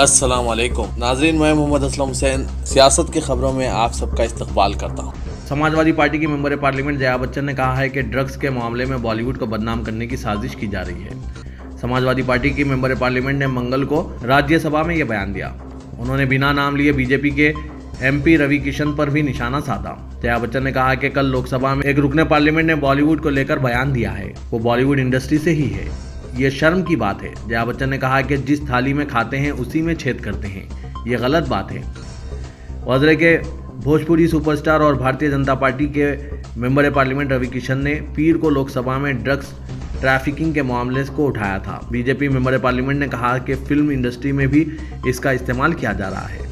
السلام علیکم ناظرین، میں محمد اسلم حسین سیاست کی خبروں میں آپ سب کا استقبال کرتا ہوں۔ سماجوادی پارٹی کی ممبر پارلیمنٹ جیا بچن نے کہا ہے کہ ڈرگز کے معاملے میں بالی ووڈ کو بدنام کرنے کی سازش کی جا رہی ہے۔ سماجوادی پارٹی کی ممبر پارلیمنٹ نے منگل کو راجیہ سبھا میں یہ بیان دیا۔ انہوں نے بنا نام لیے بی جے پی کے ایم پی روی کشن پر بھی نشانہ سادھا۔ جیا بچن نے کہا کہ کل لوک سبھا میں ایک رکن پارلیمنٹ نے بالی ووڈ کو لے کر بیان دیا ہے، وہ بالی ووڈ انڈسٹری سے ہی ہے، یہ شرم کی بات ہے۔ جیا بچن نے کہا کہ جس تھالی میں کھاتے ہیں اسی میں چھید کرتے ہیں، یہ غلط بات ہے۔ وزرے کے بھوجپوری سپر سٹار اور بھارتیہ جنتا پارٹی کے ممبر پارلیمنٹ روی کشن نے پیر کو لوک سبھا میں ڈرگز ٹریفکنگ کے معاملے کو اٹھایا تھا۔ بی جے پی ممبر پارلیمنٹ نے کہا کہ فلم انڈسٹری میں بھی اس کا استعمال کیا جا رہا ہے۔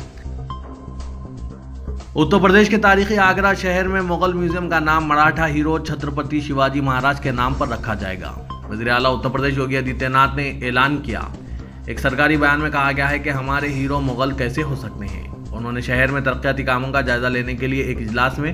اتر پردیش کے تاریخی آگرہ شہر میں مغل میوزیم کا نام مراٹھا ہیرو چھترپتی شیواجی مہاراج کے نام پر رکھا جائے گا۔ وزیر اعلیٰ اتر پردیش یوگی آدتیہ ناتھ نے اعلان کیا۔ ایک سرکاری بیان میں کہا گیا ہے کہ ہمارے ہیرو مغل کیسے ہو سکتے ہیں۔ انہوں نے شہر میں ترقیاتی کاموں کا جائزہ لینے کے لیے ایک اجلاس میں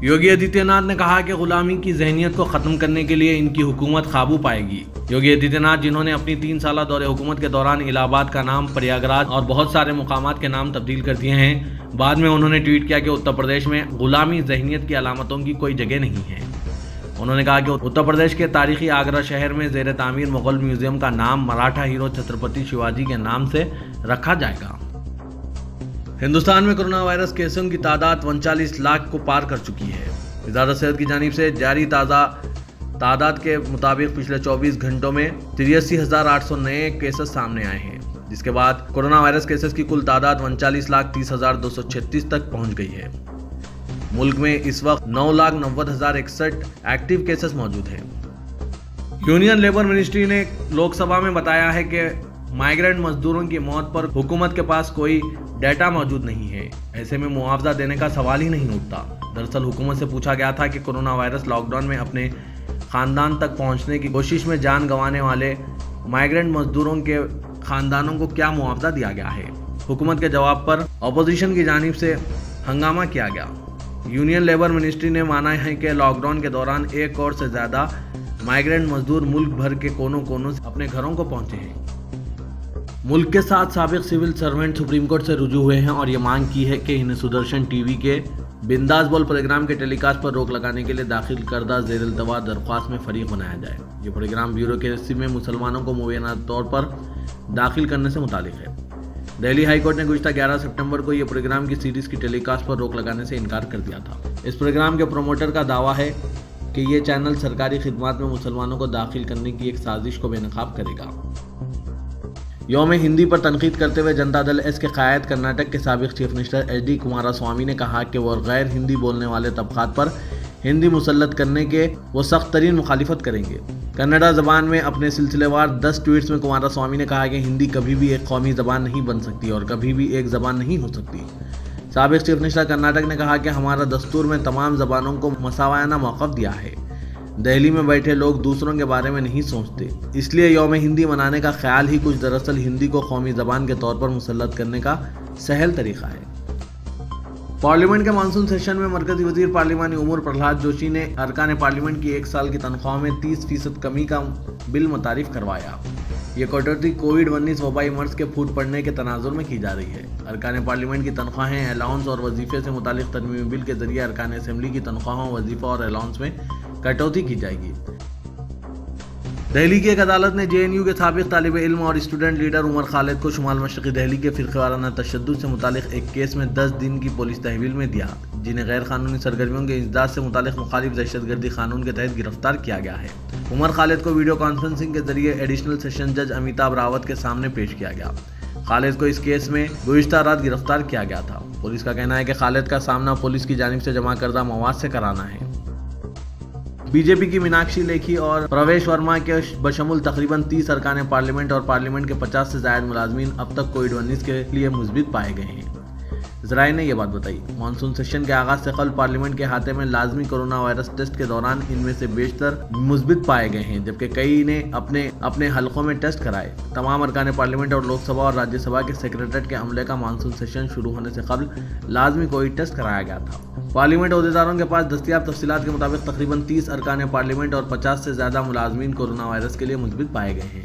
یوگی آدتیہ ناتھ نے کہا کہ غلامی کی ذہنیت کو ختم کرنے کے لیے ان کی حکومت قابو پائے گی۔ یوگی آدتیہ ناتھ، جنہوں نے اپنی 3 سالہ دور حکومت کے دوران الہ آباد کا نام پریاگراج اور بہت سارے مقامات کے نام تبدیل کر دیے ہیں، بعد میں انہوں نے ٹویٹ کیا کہ اتر پردیش میں غلامی ذہنیت کی علامتوں کی کوئی جگہ نہیں ہے۔ انہوں نے کہا کہ اتر پردیش کے تاریخی آگرہ شہر میں زیر تعمیر مغل میوزیم کا نام مراٹھا ہیرو چھترپتی شیواجی کے نام سے رکھا جائے گا۔ ہندوستان میں کورونا وائرس کیسوں کی تعداد 39 لاکھ کو پار کر چکی ہے۔ وزارت صحت کی جانب سے جاری تازہ تعداد کے مطابق پچھلے 24 گھنٹوں میں 83,800 نئے کیسز سامنے آئے ہیں، جس کے بعد کورونا وائرس کیسز کی کل تعداد 39,30,236 تک پہنچ گئی ہے۔ ملک میں اس وقت 9,90,061 ایکٹیو کیسز موجود ہیں۔ یونین لیبر منسٹری نے لوک سبھا میں بتایا ہے کہ مائیگرنٹ مزدوروں کی موت پر حکومت کے پاس کوئی ڈیٹا موجود نہیں ہے، ایسے میں معاوضہ دینے کا سوال ہی نہیں اٹھتا۔ دراصل حکومت سے پوچھا گیا تھا کہ کورونا وائرس لاک ڈاؤن میں اپنے خاندان تک پہنچنے کی کوشش میں جان گنوانے والے مائیگرنٹ مزدوروں کے خاندانوں کو کیا معاوضہ دیا گیا ہے۔ حکومت کے جواب پر اپوزیشن کی جانب سے ہنگامہ کیا گیا۔ یونین لیبر منسٹری نے مانا ہے کہ لاک ڈاؤن کے دوران 1 کروڑ سے زیادہ مائیگرنٹ مزدور ملک بھر کے کونوں کونوں سے اپنے گھروں کو پہنچے ہیں۔ ملک کے 7 سابق سول سرونٹ سپریم کورٹ سے رجوع ہوئے ہیں اور یہ مانگ کی ہے کہ انہیں سدرشن ٹی وی کے بنداس بول پروگرام کے ٹیلی کاسٹ پر روک لگانے کے لیے داخل کردہ زیر التوا درخواست میں فریق بنایا جائے۔ یہ پروگرام بیوروکریسی میں مسلمانوں کو مبینہ طور پر داخل کرنے سے متعلق ہے۔ دہلی ہائی کورٹ نے گزشتہ 11 سپٹمبر کو یہ پروگرام کی سیریز کی ٹیلی کاسٹ پر روک لگانے سے انکار کر دیا تھا۔ اس پروگرام کے پروموٹر کا دعویٰ ہے کہ یہ چینل سرکاری خدمات میں مسلمانوں کو داخل کرنے کی ایک سازش کو بے نقاب کرے گا۔ یوم ہندی پر تنقید کرتے ہوئے جنتا دل ایس کے قائد کرناٹک کے سابق chief minister H D Kumaraswamy نے کہا کہ وہ غیر ہندی بولنے والے طبقات پر ہندی مسلط کرنے کے وہ سخت ترین مخالفت کریں گے۔ کنڑا زبان میں اپنے سلسلے وار 10 ٹویٹس میں کمارا سوامی نے کہا کہ ہندی کبھی بھی ایک قومی زبان نہیں بن سکتی اور کبھی بھی ایک زبان نہیں ہو سکتی۔ سابق چیف منسٹر کرناٹک نے کہا کہ ہمارا دستور میں تمام زبانوں کو مساویانہ موقف دیا ہے۔ دہلی میں بیٹھے لوگ دوسروں کے بارے میں نہیں سوچتے، اس لیے یوم ہندی منانے کا خیال ہی کچھ دراصل ہندی کو قومی زبان کے طور پر مسلط کرنے کا سہل طریقہ ہے۔ پارلیمنٹ کے مانسون سیشن میں مرکزی وزیر پارلیمانی امور پرہلاد جوشی نے ارکان پارلیمنٹ کی 1 سال کی تنخواہوں میں 30% کمی کا بل متعارف کروایا۔ یہ کٹوتی کووڈ-19 وبائی مرض کے پھوٹ پڑنے کے تناظر میں کی جا رہی ہے۔ ارکان پارلیمنٹ کی تنخواہیں، الاؤنس اور وظیفے سے متعلق ترمیمی بل کے ذریعے ارکان اسمبلی کی تنخواہوں، وظیفہ اور الاؤنس میں کٹوتی کی جائے گی۔ دہلی کی ایک عدالت نے جے این یو کے سابق طالب علم اور اسٹوڈنٹ لیڈر عمر خالد کو شمال مشرقی دہلی کے فرقہ وارانہ تشدد سے متعلق ایک کیس میں 10 دن کی پولیس تحویل میں دیا، جنہیں غیر قانونی سرگرمیوں کے انسداد سے متعلق مخالف دہشت گردی قانون کے تحت گرفتار کیا گیا ہے۔ عمر خالد کو ویڈیو کانفرنسنگ کے ذریعے ایڈیشنل سیشن جج امیتابھ راوت کے سامنے پیش کیا گیا۔ خالد کو اس کیس میں گزشتہ رات گرفتار کیا گیا تھا۔ پولیس کا کہنا ہے کہ خالد کا سامنا پولیس کی جانب سے جمع کردہ مواد سے کرانا ہے۔ بی جے پی کی میناکشی لیکھی اور پرویش ورما کے بشمول تقریباً 30 ارکان پارلیمنٹ اور پارلیمنٹ کے 50 سے زائد ملازمین اب تک کووڈ-19 کے لیے مثبت پائے گئے ہیں۔ ذرائع نے یہ بات بتائی۔ مانسون سیشن کے آغاز سے قبل پارلیمنٹ کے احاطے میں لازمی کورونا وائرس ٹیسٹ کے دوران ان میں سے بیشتر مثبت پائے گئے ہیں، جبکہ کئی نے اپنے حلقوں میں ٹیسٹ کرائے۔ تمام ارکان پارلیمنٹ اور لوک سبھا اور راجیہ سبھا کے سیکریٹریٹ کے عملے کا مانسون سیشن شروع ہونے سے قبل لازمی کووڈ ٹیسٹ کرایا گیا تھا۔ پارلیمنٹ عہدیداروں کے پاس دستیاب تفصیلات کے مطابق تقریباً 30 ارکان پارلیمنٹ اور 50 سے زیادہ ملازمین کورونا وائرس کے لیے مثبت پائے گئے ہیں۔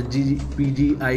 SGPGI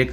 1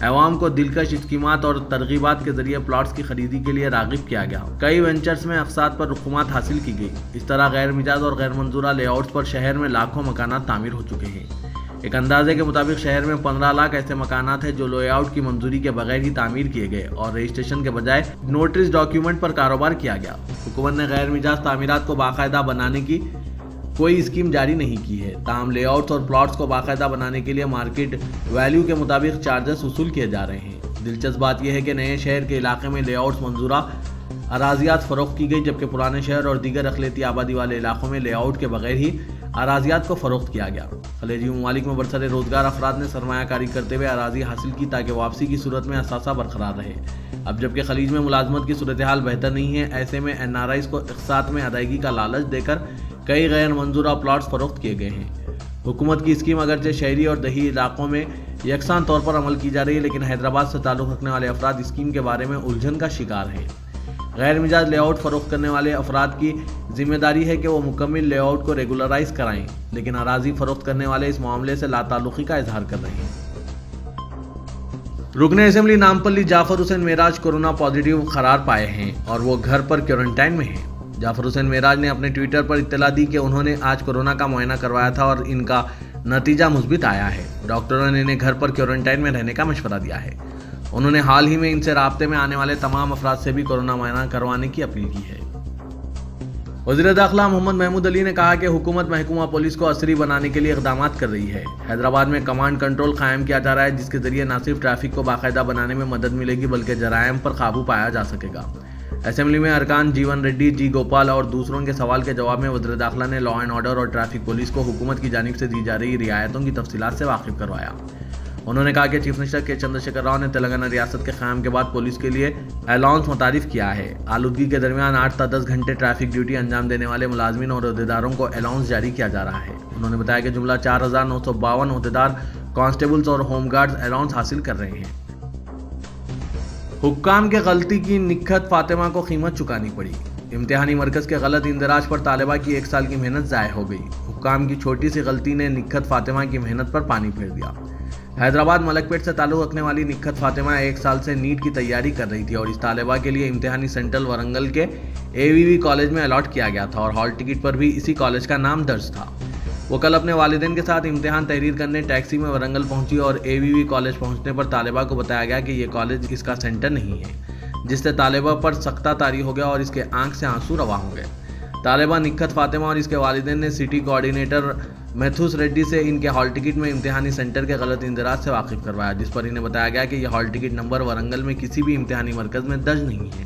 عوام کو دلکش اسکیمات اور ترغیبات کے ذریعے پلاٹس کی خریدی کے لیے راغب کیا گیا۔ کئی وینچرز میں اقساط پر رقومات حاصل کی گئی۔ اس طرح غیر مجاز اور غیر منظورہ لے آؤٹس پر شہر میں لاکھوں مکانات تعمیر ہو چکے ہیں۔ ایک اندازے کے مطابق شہر میں 15 لاکھ ایسے مکانات ہیں جو لے آؤٹ کی منظوری کے بغیر ہی تعمیر کیے گئے اور رجسٹریشن کے بجائے نوٹریس ڈاکیومنٹ پر کاروبار کیا گیا۔ حکومت نے غیر مجاز تعمیرات کو باقاعدہ بنانے کی کوئی اسکیم جاری نہیں کی ہے، تاہم لے آؤٹس اور پلاٹس کو باقاعدہ بنانے کے لیے مارکیٹ ویلیو کے مطابق چارجز وصول کیے جا رہے ہیں۔ دلچسپ بات یہ ہے کہ نئے شہر کے علاقے میں لے آؤٹس منظورہ اراضیات فروخت کی گئی، جبکہ پرانے شہر اور دیگر اقلیتی آبادی والے علاقوں میں لے آؤٹ کے بغیر ہی اراضیات کو فروخت کیا گیا۔ خلیجی ممالک میں برسر روزگار افراد نے سرمایہ کاری کرتے ہوئے اراضی حاصل کی تاکہ واپسی کی صورت میں اثاثہ برقرار رہے۔ اب جبکہ خلیج میں ملازمت کی صورتحال بہتر نہیں ہے، ایسے میں NRIs کو اقساط میں ادائیگی کا لالچ دے کر کئی غیر منظورہ پلاٹس فروخت کیے گئے ہیں۔ حکومت کی اسکیم اگرچہ شہری اور دیہی علاقوں میں یکساں طور پر عمل کی جا رہی ہے، لیکن حیدرآباد سے تعلق رکھنے والے افراد اسکیم کے بارے میں الجھن کا شکار ہیں۔ غیر مجاز لے آؤٹ فروخت کرنے والے افراد کی ذمہ داری ہے کہ وہ مکمل لے آؤٹ کو ریگولرائز کرائیں، لیکن اراضی فروخت کرنے والے اس معاملے سے لاتعلقی کا اظہار کر رہے ہیں۔ رکن اسمبلی نامپلی جعفر حسین معراج کورونا پازیٹیو قرار پائے ہیں اور وہ گھر پر کوارنٹائن میں ہیں۔ جعفر حسین معراج نے اپنے ٹویٹر پر اطلاع دی کہ انہوں نے آج کورونا کا معائنہ کروایا تھا اور ان کا نتیجہ مثبت آیا ہے۔ ڈاکٹروں نے انہیں گھر پر کوارنٹائن میں رہنے کا مشورہ دیا ہے۔ انہوں نے حال ہی میں ان سے رابطے میں آنے والے تمام افراد سے بھی کورونا معائنہ کروانے کی اپیل کی ہے۔ وزیر داخلہ محمد محمود علی نے کہا کہ حکومت محکمہ پولیس کو عصری بنانے کے لیے اقدامات کر رہی ہے۔ حیدرآباد میں کمانڈ کنٹرول قائم کیا جا رہا ہے، جس کے ذریعے نہ صرف ٹریفک کو باقاعدہ بنانے میں مدد ملے گی بلکہ جرائم پر قابو پایا جا سکے گا۔ اسمبلی میں ارکان جیون ریڈی، جی گوپال اور دوسروں کے سوال کے جواب میں وزیر داخلہ نے لا اینڈ آرڈر اور ٹریفک پولیس کو حکومت کی جانب سے دی جا رہی رعایتوں کی تفصیلات سے واقف کروایا۔ انہوں نے کہا کہ چیف منسٹر کے چندر شیکھر راؤ نے تلنگانہ ریاست کے قیام کے بعد پولیس کے لیے الاؤنس متعارف کیا ہے۔ آلودگی کے درمیان 8 تا 10 گھنٹے ٹریفک ڈیوٹی انجام دینے والے ملازمین اور عہدیداروں کو الاؤنس جاری کیا جا رہا ہے۔ انہوں نے بتایا کہ جملہ 4952 عہدیدار، کانسٹیبلز اور ہوم گارڈز الاؤنس حاصل کر رہے ہیں۔ حکام کے غلطی کی نکھت فاطمہ کو قیمت چکانی پڑی۔ امتحانی مرکز کے غلط اندراج پر طالبہ کی 1 سال کی محنت ضائع ہو گئی۔ حکام کی چھوٹی سی غلطی نے نکھت فاطمہ کی محنت پر پانی پھیر دیا۔ حیدرآباد ملک پیٹ سے تعلق رکھنے والی نکھت فاطمہ 1 سال سے نیٹ کی تیاری کر رہی تھی اور اس طالبہ کے لیے امتحانی سینٹر ورنگل کے AVV کالج میں الاٹ کیا گیا تھا اور ہال ٹکٹ پر بھی اسی کالج کا نام درج تھا۔ وہ کل اپنے والدین کے ساتھ امتحان تحریر کرنے ٹیکسی میں ورنگل پہنچی اور AVV کالج پہنچنے پر طالبہ کو بتایا گیا کہ یہ کالج اس کا سینٹر نہیں ہے، جس سے طالبہ پر سختہ طاری ہو گیا اور اس کے آنکھ سے آنسو رواں ہو گئے۔ طالبہ نکھت فاطمہ اور اس کے والدین نے سٹی کوآرڈینیٹر میتھوس ریڈی سے ان کے ہال ٹکٹ میں امتحانی سینٹر کے غلط اندراج سے واقف کروایا، جس پر انہیں بتایا گیا کہ یہ ہال ٹکٹ نمبر ورنگل میں کسی بھی امتحانی مرکز میں درج نہیں ہے،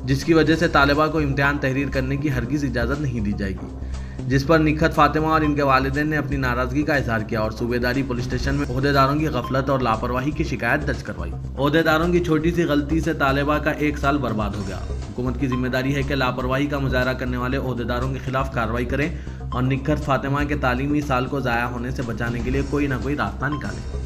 جس کی وجہ سے طالبہ کو امتحان تحریر کرنے کی ہرگز اجازت نہیں دی جائے گی، جس پر نکھت فاطمہ اور ان کے والدین نے اپنی ناراضگی کا اظہار کیا اور صوبیداری پولیس اسٹیشن میں عہدیداروں کی غفلت اور لاپرواہی کی شکایت درج کروائی۔ عہدیداروں کی چھوٹی سی غلطی سے طالبہ کا 1 سال برباد ہو گیا۔ حکومت کی ذمہ داری ہے کہ لاپرواہی کا مظاہرہ کرنے والے عہدیداروں کے خلاف کارروائی کریں اور نکھت فاطمہ کے تعلیمی سال کو ضائع ہونے سے بچانے کے لیے کوئی نہ کوئی راستہ نکالیں۔